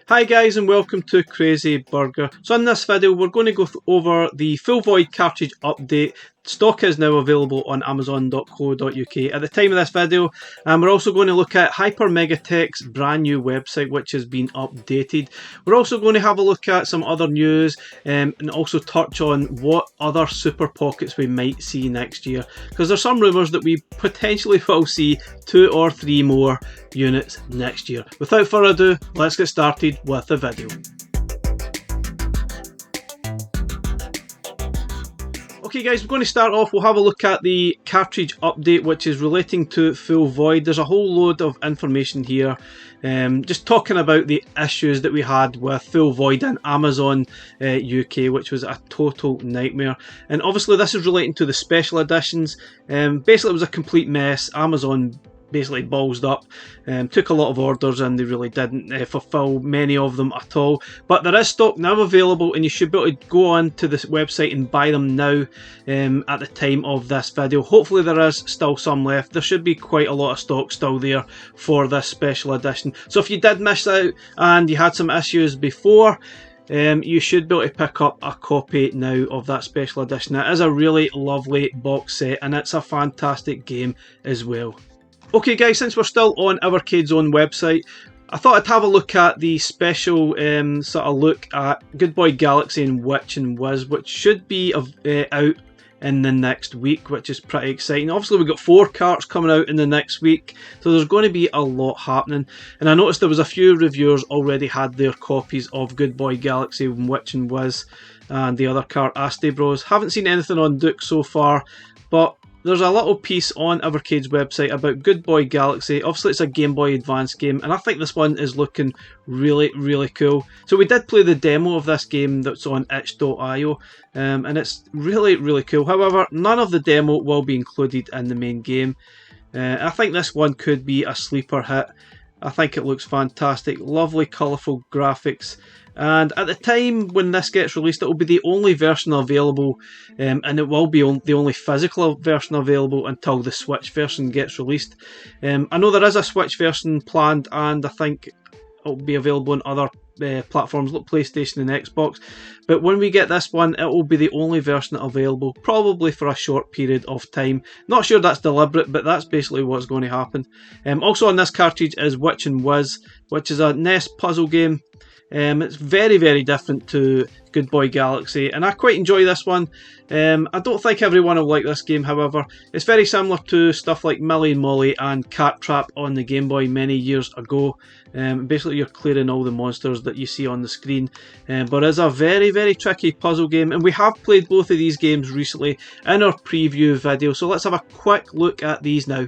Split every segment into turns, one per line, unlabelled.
Hi guys and welcome to Crazy Burger. So in this video we're going to go over the Full Void cartridge update. Stock is now available on amazon.co.uk at the time of this video, and we're also going to look at HyperMegaTech's brand new website which has been updated. We're also going to have a look at some other news and also touch on what other super pockets we might see next year, because there's some rumours that we potentially will see 2 or 3 more units next year. Without further ado, let's get started with the video. Okay guys, we're going to start off, we'll have a look at the cartridge update which is relating to Full Void. There's a whole load of information here, just talking about the issues that we had with Full Void and Amazon UK, which was a total nightmare. And obviously this is relating to the special editions. Basically it was a complete mess. Amazon basically ballsed up, took a lot of orders and they really didn't fulfill many of them at all. But there is stock now available and you should be able to go on to this website and buy them now at the time of this video. Hopefully there is still some left. There should be quite a lot of stock still there for this special edition. So if you did miss out and you had some issues before, you should be able to pick up a copy now of that special edition. It is a really lovely box set and it's a fantastic game as well. Okay guys, since we're still on Evercade's own website, I thought I'd have a look at the special sort of look at Good Boy Galaxy and Witch and Whiz, which should be out in the next week, which is pretty exciting. Obviously we've got 4 carts coming out in the next week, so there's going to be a lot happening. And I noticed there was a few reviewers already had their copies of Good Boy Galaxy and Witch and Whiz and the other cart, Asti Bros. Haven't seen anything on Duke so far, but there's a little piece on Evercade's website about Good Boy Galaxy. Obviously it's a Game Boy Advance game and I think this one is looking really cool. So we did play the demo of this game that's on itch.io and it's really cool. However, none of the demo will be included in the main game. I think this one could be a sleeper hit. I think it looks fantastic, lovely colourful graphics. And at the time when this gets released, it will be the only version available, and it will be the only physical version available until the Switch version gets released. I know there is a Switch version planned, and I think it will be available on other platforms like PlayStation and Xbox. But when we get this one, it will be the only version available, probably for a short period of time. Not sure that's deliberate, but that's basically what's going to happen. Also on this cartridge is Witch and Whiz, which is a NES puzzle game. It's very different to Good Boy Galaxy and I quite enjoy this one. I don't think everyone will like this game, however. It's very similar to stuff like Millie and Molly and Cat Trap on the Game Boy many years ago. Basically you're clearing all the monsters that you see on the screen, but it's a very tricky puzzle game and we have played both of these games recently in our preview video, so let's have a quick look at these now.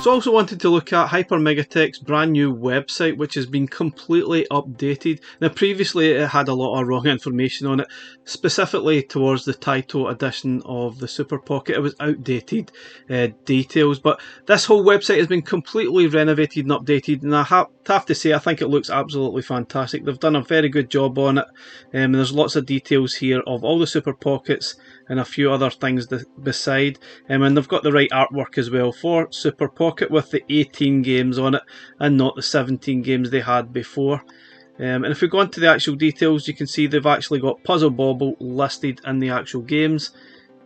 So I also wanted to look at HyperMegaTech's brand new website, which has been completely updated. Now previously it had a lot of wrong information on it, specifically towards the Taito edition of the Super Pocket. It was outdated details, but this whole website has been completely renovated and updated, and I have to say I think it looks absolutely fantastic. They've done a very good job on it, and there's lots of details here of all the Super Pockets and a few other things beside, and they've got the right artwork as well for Super Pocket with the 18 games on it and not the 17 games they had before. And if we go into the actual details, you can see they've actually got Puzzle Bobble listed in the actual games,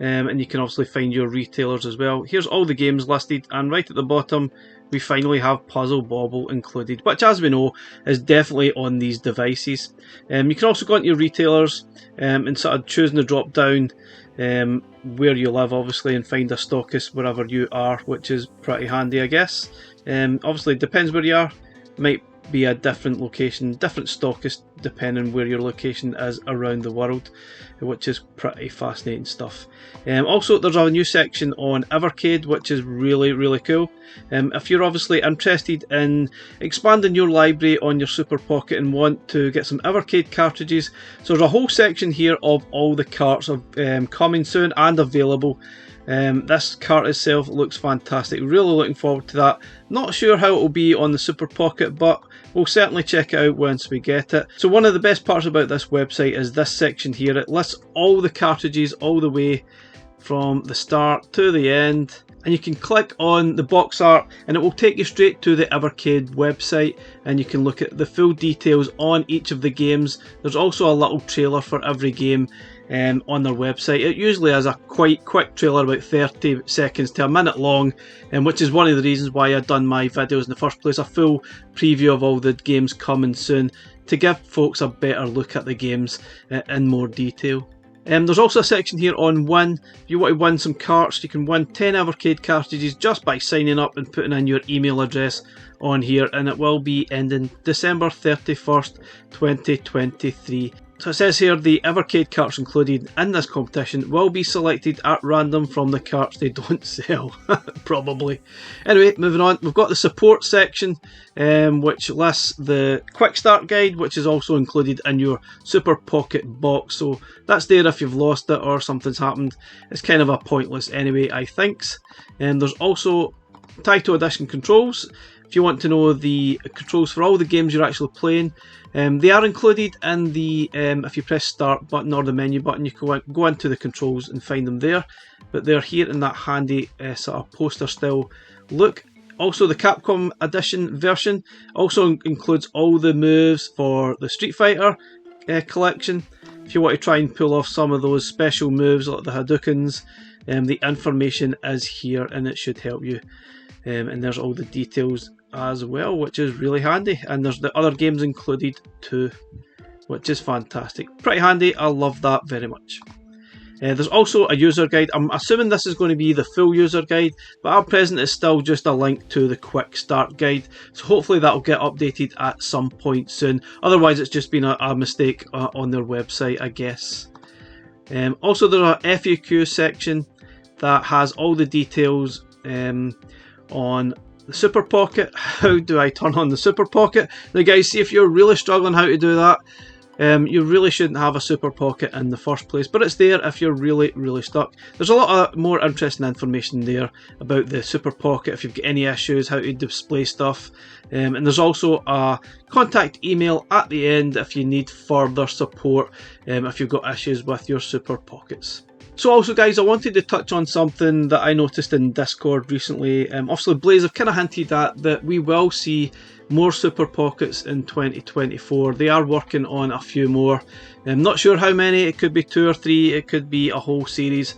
and you can obviously find your retailers as well. Here's all the games listed, and right at the bottom we finally have Puzzle Bobble included, which, as we know, is definitely on these devices. You can also go into your retailers and sort of choosing the drop down where you live, obviously, and find a stockist wherever you are, which is pretty handy, I guess. Obviously, it depends where you are. Might be a different location, different stockist, depending where your location is around the world, which is pretty fascinating stuff. Also, there's a new section on Evercade, which is really cool. If you're obviously interested in expanding your library on your Super Pocket and want to get some Evercade cartridges, so there's a whole section here of all the carts of coming soon and available. This cart itself looks fantastic, really looking forward to that. Not sure how it will be on the Super Pocket, but we'll certainly check it out once we get it. So one of the best parts about this website is this section here. It lists all the cartridges all the way from the start to the end, and you can click on the box art and it will take you straight to the Evercade website, and you can look at the full details on each of the games. There's also a little trailer for every game on their website. It usually has a quite quick trailer, about 30 seconds to a minute long, which is one of the reasons why I've done my videos in the first place, a full preview of all the games coming soon, to give folks a better look at the games in more detail. There's also a section here on win. If you want to win some carts, you can win 10 Evercade cartridges just by signing up and putting in your email address on here, and it will be ending December 31st 2023. So it says here the Evercade carts included in this competition will be selected at random from the carts they don't sell. Probably. Anyway, moving on, we've got the support section, which lists the quick start guide, which is also included in your Super Pocket box. So that's there if you've lost it or something's happened. It's kind of a pointless anyway, I think. There's also Taito Edition controls. If you want to know the controls for all the games you're actually playing, they are included in the, if you press start button or the menu button, you can go into the controls and find them there, but they're here in that handy sort of poster style look. Also, the Capcom Edition version also includes all the moves for the Street Fighter collection. If you want to try and pull off some of those special moves like the Hadoukens, the information is here and it should help you. And there's all the details as well, which is really handy, and there's the other games included too, which is fantastic. Pretty handy, I love that very much. There's also a user guide. I'm assuming this is going to be the full user guide, but at present it's still just a link to the quick start guide, so hopefully that will get updated at some point soon. Otherwise it's just been a mistake on their website, I guess. Also, there's a FAQ section that has all the details on the Super Pocket. How do I turn on the Super Pocket? Now guys, see, if you're really struggling how to do that, you really shouldn't have a Super Pocket in the first place, but it's there if you're really stuck. There's a lot of more interesting information there about the Super Pocket if you've got any issues, how to display stuff, and there's also a contact email at the end if you need further support if you've got issues with your Super Pockets. So also guys, I wanted to touch on something that I noticed in Discord recently. Obviously Blaze have kind of hinted at that we will see more Super Pockets in 2024. They are working on a few more. I'm not sure how many, it could be 2 or 3, it could be a whole series.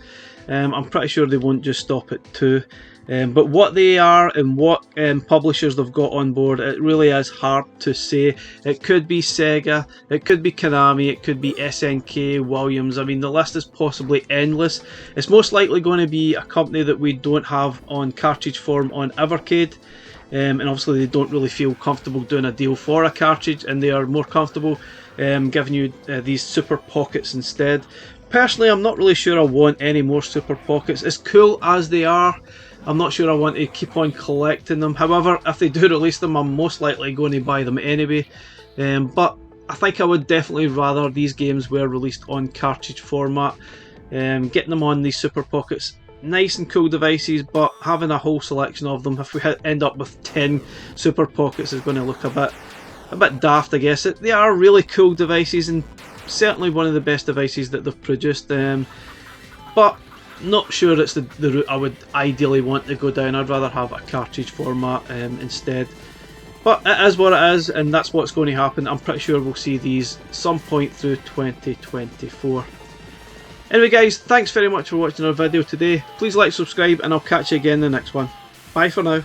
I'm pretty sure they won't just stop at 2. But what they are and what publishers they've got on board, it really is hard to say. It could be Sega, it could be Konami, it could be SNK, Williams. I mean, the list is possibly endless. It's most likely going to be a company that we don't have on cartridge form on Evercade. And obviously they don't really feel comfortable doing a deal for a cartridge, and they are more comfortable giving you these Super Pockets instead. Personally, I'm not really sure I want any more Super Pockets. As cool as they are, I'm not sure I want to keep on collecting them. However, if they do release them, I'm most likely going to buy them anyway. But I think I would definitely rather these games were released on cartridge format. Getting them on these Super Pockets, nice and cool devices, but having a whole selection of them, if we end up with 10 Super Pockets, is going to look a bit daft, I guess. They are really cool devices and certainly one of the best devices that they've produced, but not sure it's the route I would ideally want to go down. I'd rather have a cartridge format instead. But it is what it is, and that's what's going to happen. I'm pretty sure we'll see these some point through 2024. Anyway guys, thanks very much for watching our video today. Please like, subscribe, and I'll catch you again in the next one. Bye for now.